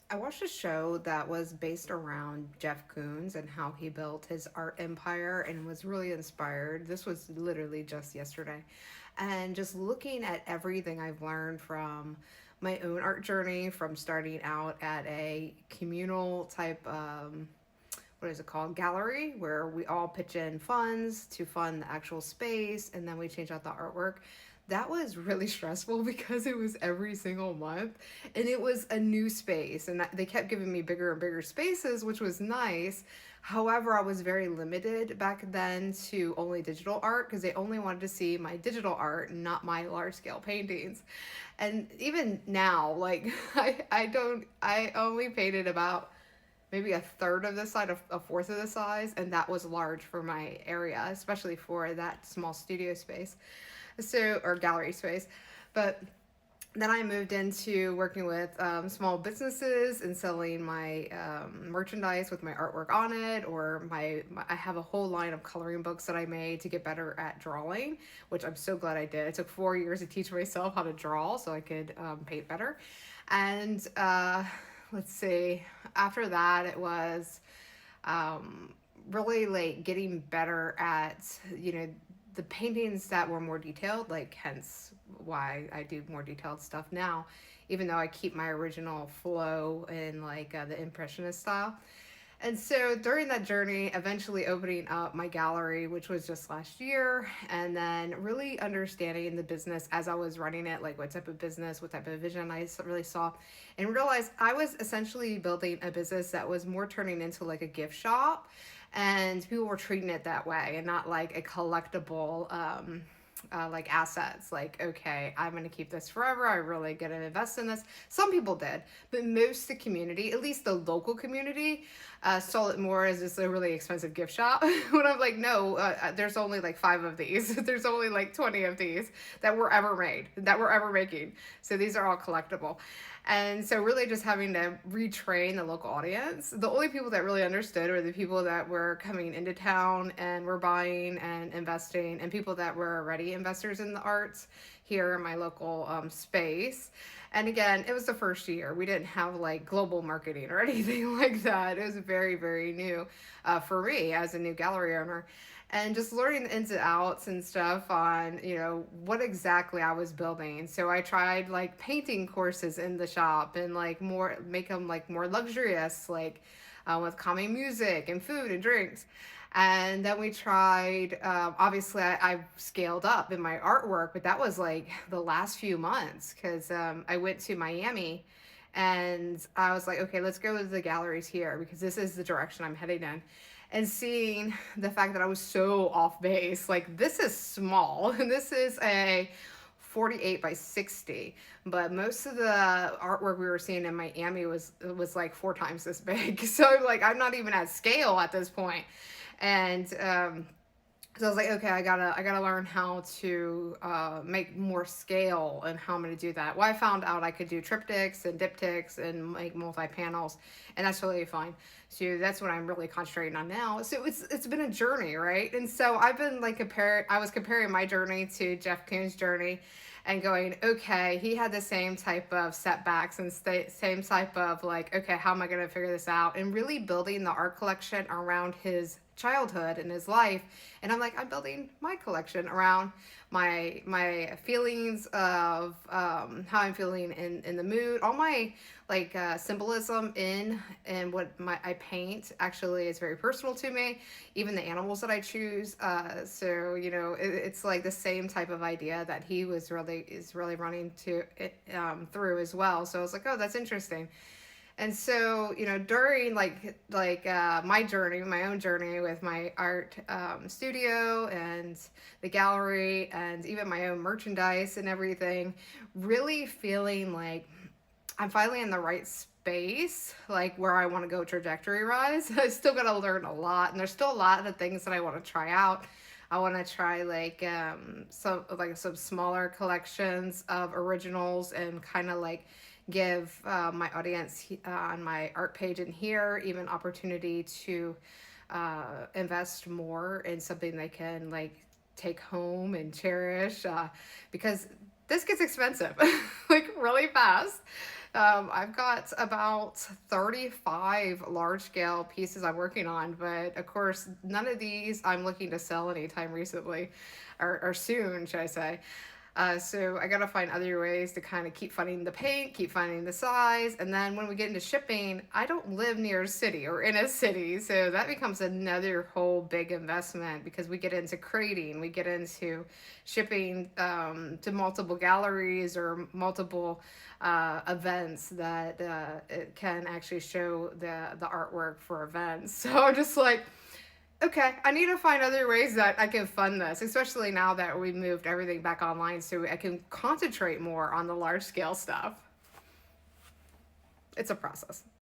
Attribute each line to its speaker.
Speaker 1: I watched a show that was based around Jeff Koons and how he built his art empire and was really inspired. This was literally just yesterday. And just looking at everything I've learned from my own art journey, from starting out at a communal type what is it called, gallery, where we all pitch in funds to fund the actual space and then we change out the artwork. That was really stressful because it was every single month and it was a new space, and they kept giving me bigger and bigger spaces, which was nice. However, I was very limited back then to only digital art because they only wanted to see my digital art, not my large scale paintings. And even now, like I only painted about maybe a third of the size, a fourth of the size, and that was large for my area, especially for that small studio space, so or gallery space. But then I moved into working with small businesses and selling my merchandise with my artwork on it, or I have a whole line of coloring books that I made to get better at drawing, which I'm so glad I did. It took 4 years to teach myself how to draw so I could paint better. And let's see, after that, it was really like getting better at, the paintings that were more detailed, like hence why I do more detailed stuff now, even though I keep my original flow in like the impressionist style. And so during that journey, eventually opening up my gallery, which was just last year, and then really understanding the business as I was running it, like what type of business, what type of vision I really saw, and realized I was essentially building a business that was more turning into like a gift shop, and people were treating it that way and not like a collectible like assets. Like, okay, I'm going to keep this forever. I really going to invest in this. Some people did, but most of the community, at least the local community, saw it more as just a really expensive gift shop. When I'm like, no, there's only like 5 of these. There's only like 20 of these that were ever made, that we're ever making. So these are all collectible. And so, really, just having to retrain the local audience. The only people that really understood were the people that were coming into town and were buying and investing, and people that were already investors in the arts here in my local space. And again, it was the first year. We didn't have like global marketing or anything like that. It was very, very new for me as a new gallery owner, and just learning the ins and outs and stuff on, what exactly I was building. So I tried like painting courses in the shop and like more make them like more luxurious, like with calming music and food and drinks. And then we tried, obviously, I scaled up in my artwork, but that was like the last few months because I went to Miami and I was like, okay, let's go to the galleries here because this is the direction I'm heading in. And seeing the fact that I was so off base, like this is small, and this is a 48 by 60, but most of the artwork we were seeing in Miami was like 4 times this big. So like I'm not even at scale at this point. And so I was like, okay, I gotta learn how to make more scale and how I'm gonna do that. Well, I found out I could do triptychs and diptychs and make multi panels, and that's totally fine. So that's what I'm really concentrating on now. So it's been a journey, right? And so I've been like I was comparing my journey to Jeff Koons' journey, and going, okay, he had the same type of setbacks and same type of like, okay, how am I gonna figure this out? And really building the art collection around his childhood and his life. And I'm like, I'm building my collection around my feelings of how I'm feeling in the mood. All my like symbolism in and what I paint actually is very personal to me. Even the animals that I choose. So it's like the same type of idea that he is really running to through as well. So I was like, oh, that's interesting. And so, during my journey, my own journey with my art studio and the gallery and even my own merchandise and everything, really feeling like I'm finally in the right space, like where I want to go trajectory rise. I still got to learn a lot, and there's still a lot of the things that I want to try out. I want to try like some smaller collections of originals and kind of like give my audience on my art page in here even opportunity to invest more in something they can like take home and cherish because this gets expensive like really fast. I've got about 35 large scale pieces I'm working on, but of course, none of these I'm looking to sell anytime recently, or soon, should I say. So I gotta find other ways to kind of keep finding the paint, keep finding the size, and then when we get into shipping, I don't live near a city or in a city, so that becomes another whole big investment because we get into crating, we get into shipping to multiple galleries or multiple events that it can actually show the artwork for events. So I'm just like, okay, I need to find other ways that I can fund this, especially now that we moved everything back online so I can concentrate more on the large scale stuff. It's a process.